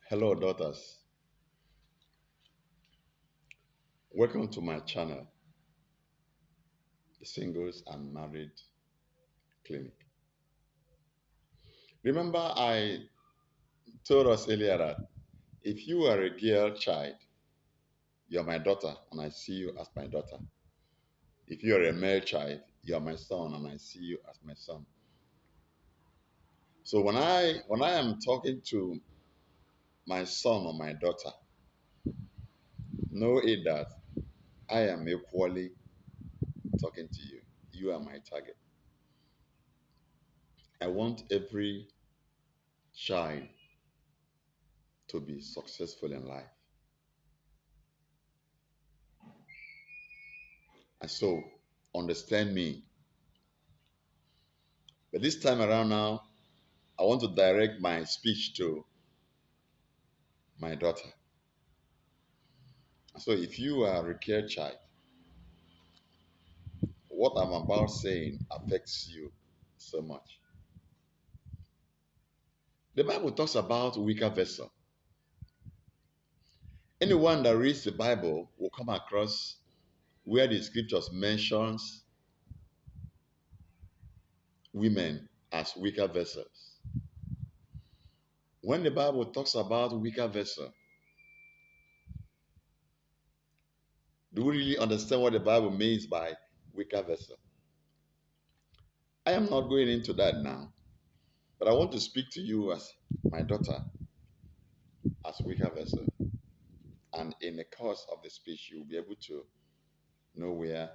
Hello, daughters. Welcome to my channel, the Singles and Married Clinic. Remember, I told us earlier that if you are a girl child, you're my daughter, and I see you as my daughter. If you are a male child, you're my son, and I see you as my son. So when I am talking to my son or my daughter, know it that I am equally talking to you. You are my target. I want every child to be successful in life. And so, understand me. But this time around now, I want to direct my speech to my daughter. So, if you are a care child, what I'm about saying affects you so much. The Bible talks about weaker vessel. Anyone that reads the Bible will come across where the scriptures mentions women as weaker vessels. When the Bible talks about weaker vessel, do we really understand what the Bible means by weaker vessel? I am not going into that now, but I want to speak to you as my daughter, as weaker vessel. And in the course of the speech, you'll be able to know where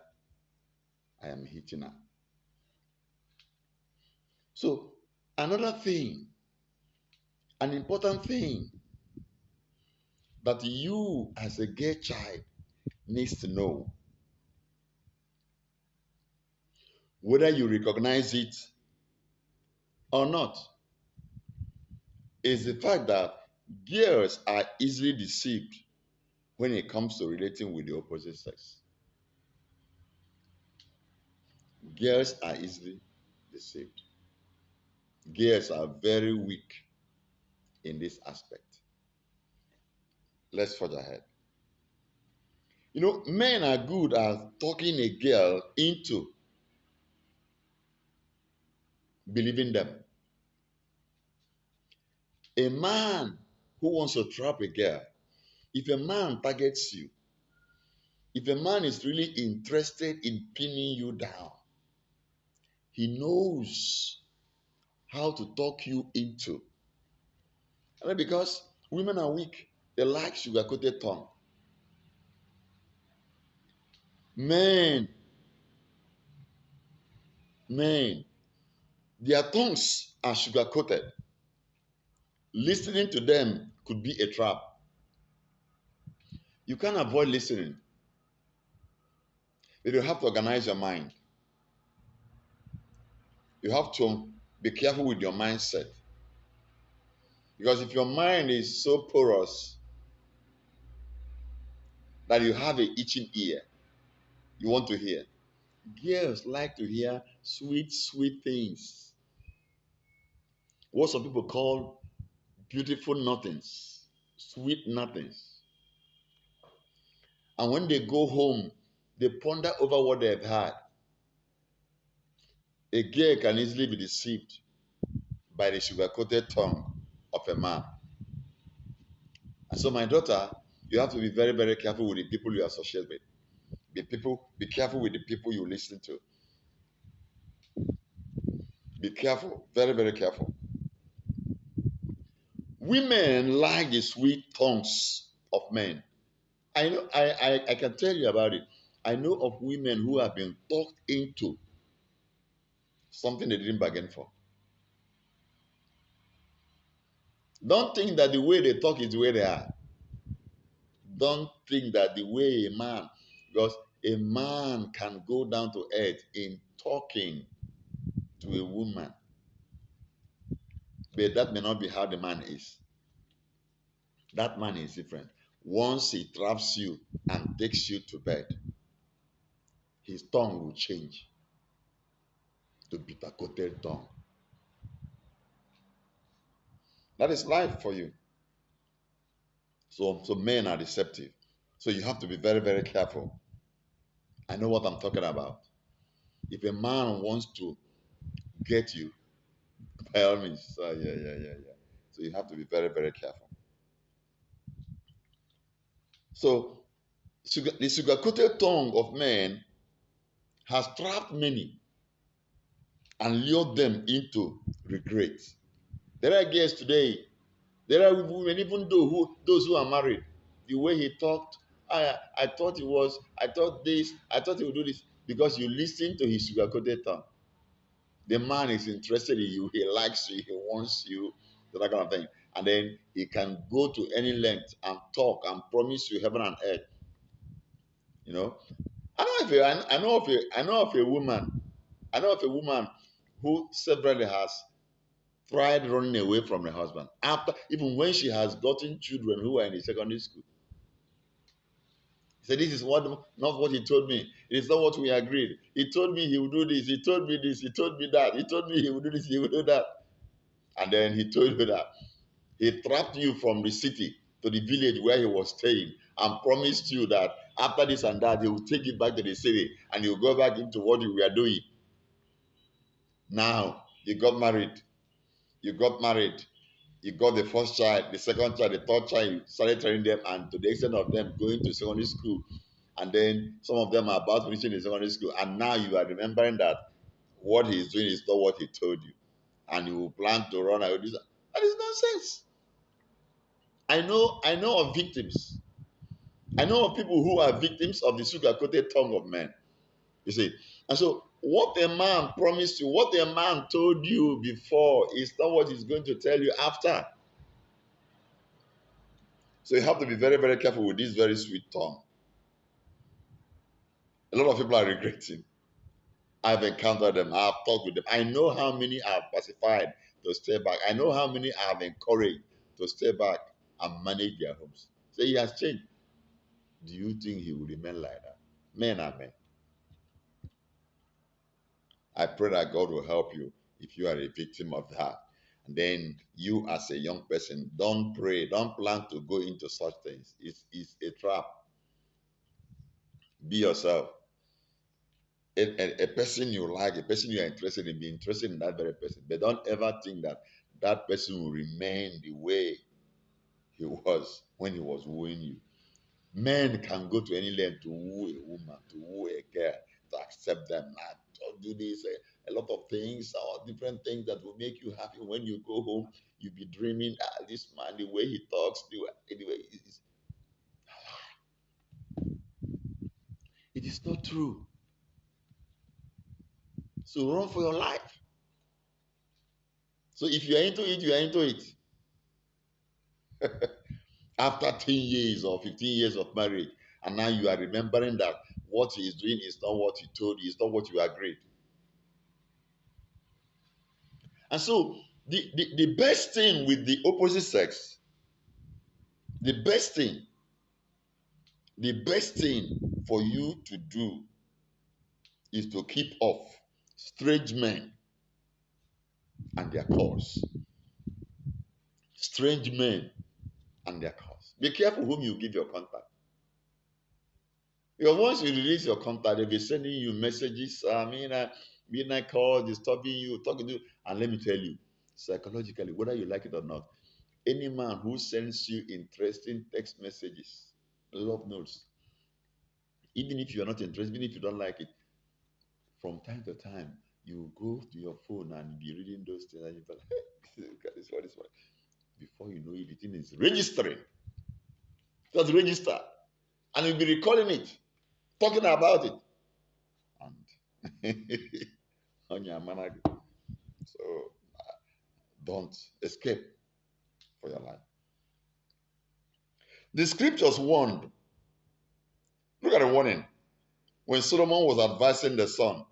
I am hitting at. So, another thing, an important thing that you as a gay child needs to know, whether you recognize it or not, is the fact that girls are easily deceived when it comes to relating with the opposite sex. Girls are easily deceived. Girls are very weak in this aspect. Let's forge ahead. You know, men are good at talking a girl into believing them. A man who wants to trap a girl, if a man targets you, if a man is really interested in pinning you down, he knows how to talk you into. And because women are weak, they like sugar-coated tongue. Men, men, their tongues are sugar-coated. Listening to them could be a trap. You can't avoid listening, but you have to organize your mind. You have to be careful with your mindset. Because if your mind is so porous that you have an itching ear, you want to hear. Girls like to hear sweet, sweet things. What some people call beautiful nothings, sweet nothings. And when they go home, they ponder over what they've had. A girl can easily be deceived by the sugar-coated tongue of a man. And so, my daughter, you have to be very, very careful with the people you associate with. Be careful with the people you listen to. Be careful, very, very careful. Women like the sweet tongues of men. I know I can tell you about it. I know of women who have been talked into something they didn't bargain for. Don't think that the way they talk is the way they are. Don't think that the way a man, because a man can go down to earth in talking to a woman, but that may not be how the man is. That man is different. Once he traps you and takes you to bed, his tongue will change to bitter coated tongue. That is life for you. So men are deceptive. So you have to be very, very careful. I know what I'm talking about. If a man wants to get you, by all means, yeah. So you have to be very, very careful. So the sugar-coated tongue of men has trapped many and lured them into regret. There are girls today, there are women, even those who are married, the way he talked, I thought he was, I thought this, I thought he would do this, because you listen to his sugar-coated tongue. The man is interested in you, he likes you, he wants you, that kind of thing. And then he can go to any length and talk and promise you heaven and earth. You know, I know of a woman who severally has tried running away from her husband after, even when she has gotten children who are in the secondary school. He said, "This is not what he told me. It is not what we agreed. He told me he would do this. He told me this. He told me that. He told me he would do this. He would do that." And then he told you that he trapped you from the city to the village where he was staying and promised you that after this and that, he will take you back to the city and you'll go back into what you were doing. Now, you got married. You got married. You got the first child, the second child, the third child. You started training them, and to the extent of them going to secondary school. And then some of them are about finishing the secondary school. And now you are remembering that what he's doing is not what he told you. And you plan to run away. That is nonsense. I know of victims. I know of people who are victims of the sugar-coated tongue of men. You see. And so what a man promised you, what a man told you before is not what he's going to tell you after. So you have to be very, very careful with this very sweet tongue. A lot of people are regretting. I've encountered them. I've talked with them. I know how many I've pacified to stay back. I know how many I've encouraged to stay back and manage their homes. So he has changed. Do you think he will remain like that? Men are men. I pray that God will help you if you are a victim of that. And then you, as a young person, don't pray, don't plan to go into such things. It's a trap. Be yourself. A person you like, a person you are interested in, be interested in that very person. But don't ever think that that person will remain the way he was when he was wooing you. Men can go to any length to woo a woman, to woo a girl, to accept them, and to do this, a lot of things or different things that will make you happy. When you go home, you'll be dreaming, this man, the way he talks, the way it is not true. So run for your life. So if you are into it, you are into it. After 10 years or 15 years of marriage, and now you are remembering that what he is doing is not what he told you, it's not what you agreed. And so the best thing with the opposite sex, the best thing, the best thing for you to do is to keep off strange men and their cause. Strange men and their cause. Be careful whom you give your contact. Because once you release your contact, they'll be sending you messages, midnight calls, disturbing you, talking to you. And let me tell you, psychologically, whether you like it or not, any man who sends you interesting text messages, love notes, even if you're not interested, even if you don't like it, from time to time, you go to your phone and be reading those things, and you feel like, this one, this one. Before you know it, the thing is registering. Just register. And you'll be recalling it, talking about it. And on your man, so don't escape for your life. The scriptures warned. Look at the warning. When Solomon was advising the son,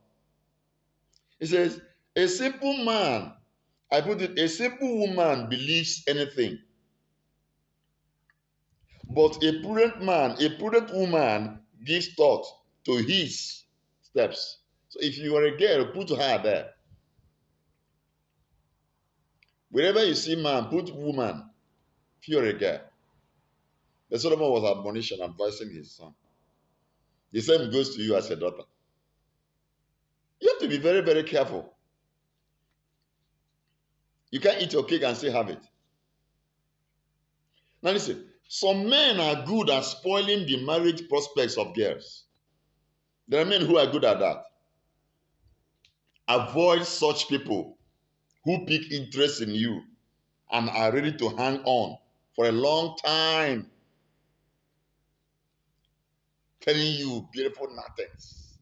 he says, a simple man, I put it, a simple woman believes anything. But a prudent man, a prudent woman gives thought to his steps. So if you are a girl, put her there. Wherever you see man, put woman. If you're a girl. But Solomon was admonishing, advising his son. The same goes to you as a daughter. You have to be very, very careful. You can't eat your cake and still have it. Now listen, some men are good at spoiling the marriage prospects of girls. There are men who are good at that. Avoid such people who pick interest in you and are ready to hang on for a long time, telling you beautiful nothings,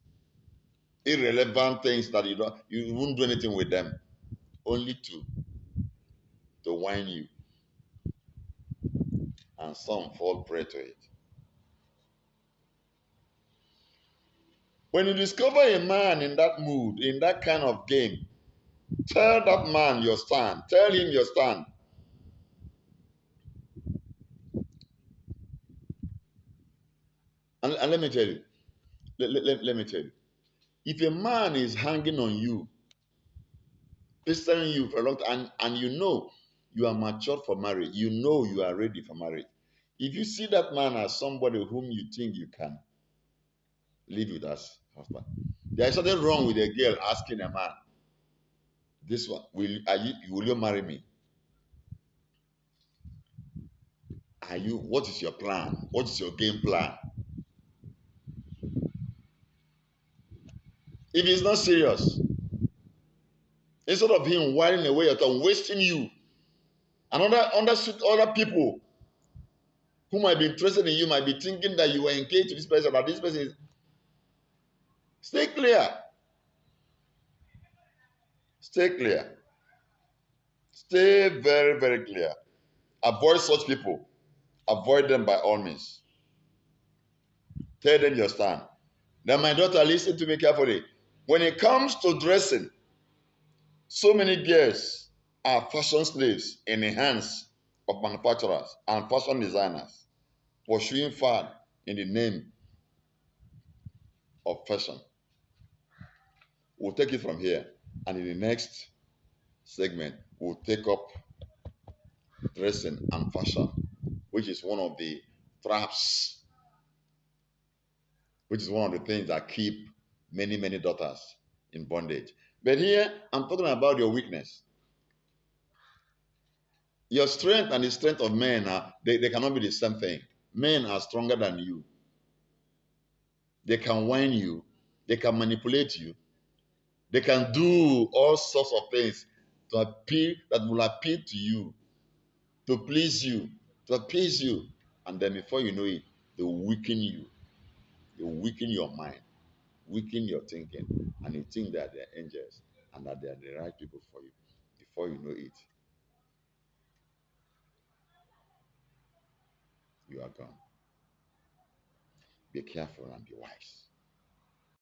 irrelevant things that you won't do anything with them, only to whine you, and some fall prey to it. When you discover a man in that mood, in that kind of game, tell that man your stand. Tell him your stand. And let me tell you, let me tell you, if a man is hanging on you, pestering you for a long time, and you know you are matured for marriage, you know you are ready for marriage. If you see that man as somebody whom you think you can live with as husband, there is something wrong with a girl asking a man, "This one, will you marry me? Are you? What is your plan? What is your game plan?" If he's not serious, instead of him whiling away your time, wasting you, and other people who might be interested in you might be thinking that you were engaged to this person, that this person is. Stay clear. Stay clear. Stay very, very clear. Avoid such people. Avoid them by all means. Tell them your stand. Now, my daughter, listen to me carefully. When it comes to dressing, so many girls are fashion slaves in the hands of manufacturers and fashion designers, pursuing fad in the name of fashion. We'll take it from here. And in the next segment, we'll take up dressing and fashion, which is one of the traps, which is one of the things that keep many, many daughters in bondage. But here, I'm talking about your weakness. Your strength and the strength of men, they cannot be the same thing. Men are stronger than you. They can whine you. They can manipulate you. They can do all sorts of things to appeal, that will appeal to you, to please you, to appease you. And then before you know it, they will weaken you. They will weaken your mind, weaken your thinking, and you think that they're angels and that they're the right people for you. Before you know it, you are gone. Be careful and be wise.